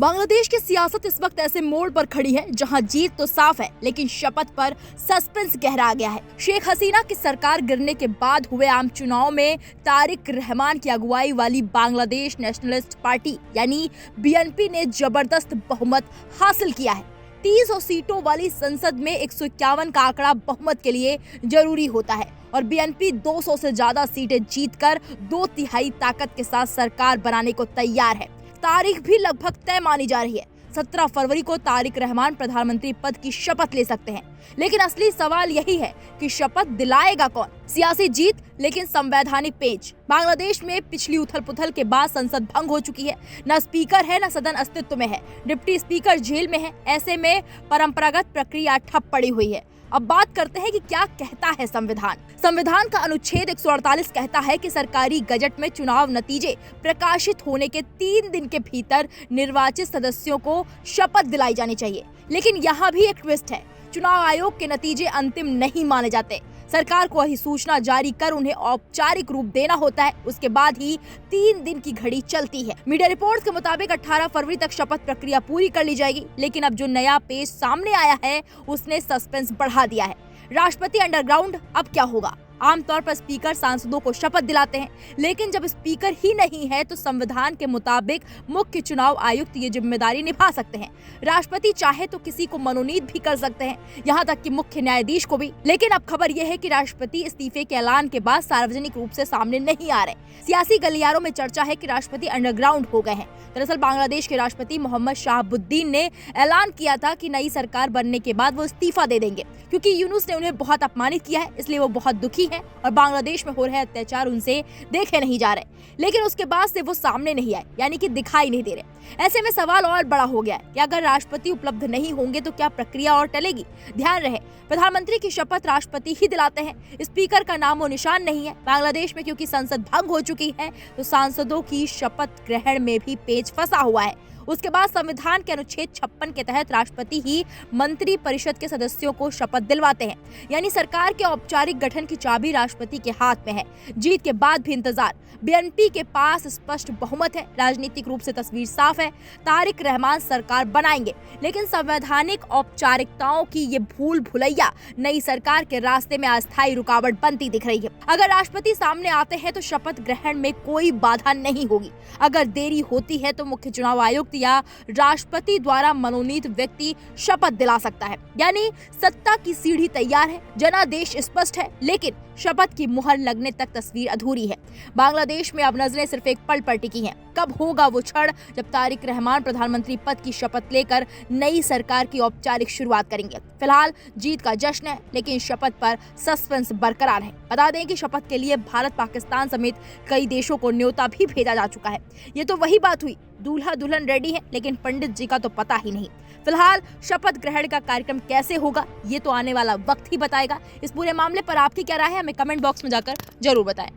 बांग्लादेश की सियासत इस वक्त ऐसे मोड़ पर खड़ी है जहां जीत तो साफ है, लेकिन शपथ पर सस्पेंस गहरा गया है। शेख हसीना की सरकार गिरने के बाद हुए आम चुनाव में तारिक रहमान की अगुवाई वाली बांग्लादेश नेशनलिस्ट पार्टी यानी बीएनपी ने जबरदस्त बहुमत हासिल किया है। 300 सीटों वाली संसद में 151 का आंकड़ा बहुमत के लिए जरूरी होता है और बीएनपी 200 से ज्यादा सीटें जीतकर 2/3 ताकत के साथ सरकार बनाने को तैयार है। तारीख भी लगभग तय मानी जा रही है। 17 फरवरी को तारिक रहमान प्रधानमंत्री पद की शपथ ले सकते हैं, लेकिन असली सवाल यही है कि शपथ दिलाएगा कौन। सियासी जीत लेकिन संवैधानिक पेच। बांग्लादेश में पिछली उथल पुथल के बाद संसद भंग हो चुकी है। न स्पीकर है, न सदन अस्तित्व में है। डिप्टी स्पीकर जेल में है। ऐसे में परंपरागत प्रक्रिया ठप पड़ी हुई है। अब बात करते हैं कि क्या कहता है संविधान। संविधान का अनुच्छेद 148 कहता है कि सरकारी गजट में चुनाव नतीजे प्रकाशित होने के 3 दिन के भीतर निर्वाचित सदस्यों को शपथ दिलाई जानी चाहिए। लेकिन यहाँ भी एक ट्विस्ट है। चुनाव आयोग के नतीजे अंतिम नहीं माने जाते। सरकार को अधिसूचना जारी कर उन्हें औपचारिक रूप देना होता है। उसके बाद ही 3 दिन की घड़ी चलती है। मीडिया रिपोर्ट्स के मुताबिक 18 फरवरी तक शपथ प्रक्रिया पूरी कर ली जाएगी। लेकिन अब जो नया पेज सामने आया है उसने सस्पेंस बढ़ा दिया है। राष्ट्रपति अंडरग्राउंड अब क्या होगा? आमतौर पर स्पीकर सांसदों को शपथ दिलाते हैं, लेकिन जब स्पीकर ही नहीं है तो संविधान के मुताबिक मुख्य चुनाव आयुक्त ये जिम्मेदारी निभा सकते हैं। राष्ट्रपति चाहे तो किसी को मनोनीत भी कर सकते हैं, यहाँ तक कि मुख्य न्यायाधीश को भी। लेकिन अब खबर यह है कि राष्ट्रपति इस्तीफे के ऐलान के बाद सार्वजनिक रूप से सामने नहीं आ रहे। सियासी गलियारों में चर्चा है कि राष्ट्रपति अंडरग्राउंड हो गए हैं। दरअसल बांग्लादेश के राष्ट्रपति मोहम्मद शाहबुद्दीन ने ऐलान किया था कि नई सरकार बनने के बाद वो इस्तीफा दे देंगे, क्योंकि यूनुस ने उन्हें बहुत अपमानित किया है, इसलिए वो बहुत दुखी है और बांग्लादेश में हो रहे अत्याचार उनसे देखे नहीं जा रहे। लेकिन उसके बाद से वो सामने नहीं आए, यानी कि दिखाई नहीं दे रहे। ऐसे में सवाल और बड़ा हो गया है कि अगर राष्ट्रपति उपलब्ध नहीं होंगे तो क्या प्रक्रिया और टलेगी? ध्यान रहे, प्रधानमंत्री की शपथ राष्ट्रपति ही दिलाते हैं। स्पीकर का नामो निशान नहीं है। बांग्लादेश में क्योंकि संसद भंग हो चुकी है तो सांसदों की शपथ ग्रहण में भी पेच फंसा हुआ है। उसके बाद संविधान के अनुच्छेद 56 के तहत राष्ट्रपति ही मंत्री परिषद के सदस्यों को शपथ दिलवाते हैं, यानी सरकार के औपचारिक गठन की चाबी राष्ट्रपति के हाथ में है। जीत के बाद भी इंतजार। बीएनपी के पास स्पष्ट बहुमत है। राजनीतिक रूप से तस्वीर साफ है। तारिक रहमान सरकार बनाएंगे, लेकिन संवैधानिक औपचारिकताओं की ये भूल भुलैया नई सरकार के रास्ते में अस्थायी रुकावट बनती दिख रही है। अगर राष्ट्रपति सामने आते हैं तो शपथ ग्रहण में कोई बाधा नहीं होगी। अगर देरी होती है तो मुख्य चुनाव आयुक्त या राष्ट्रपति द्वारा मनोनीत व्यक्ति शपथ दिला सकता है। यानी सत्ता की सीढ़ी तैयार है, जनादेश स्पष्ट है, लेकिन शपथ की मुहर लगने तक तस्वीर अधूरी है। बांग्लादेश में अब नजरें सिर्फ एक पल पर टिकी हैं। कब होगा वो क्षण जब तारिक रहमान प्रधानमंत्री पद की शपथ लेकर नई सरकार की औपचारिक शुरुआत करेंगे? फिलहाल जीत का जश्न है, लेकिन शपथ पर सस्पेंस बरकरार है। बता दें कि शपथ के लिए भारत, पाकिस्तान समेत कई देशों को न्योता भी भेजा जा चुका है। ये तो वही बात हुई, दूल्हा दुल्हन रेडी है, लेकिन पंडित जी का तो पता ही नहीं। फिलहाल शपथ ग्रहण का कार्यक्रम कैसे होगा ये तो आने वाला वक्त ही बताएगा। इस पूरे मामले पर आपकी क्या राय है, हमें कमेंट बॉक्स में जाकर जरूर बताएं।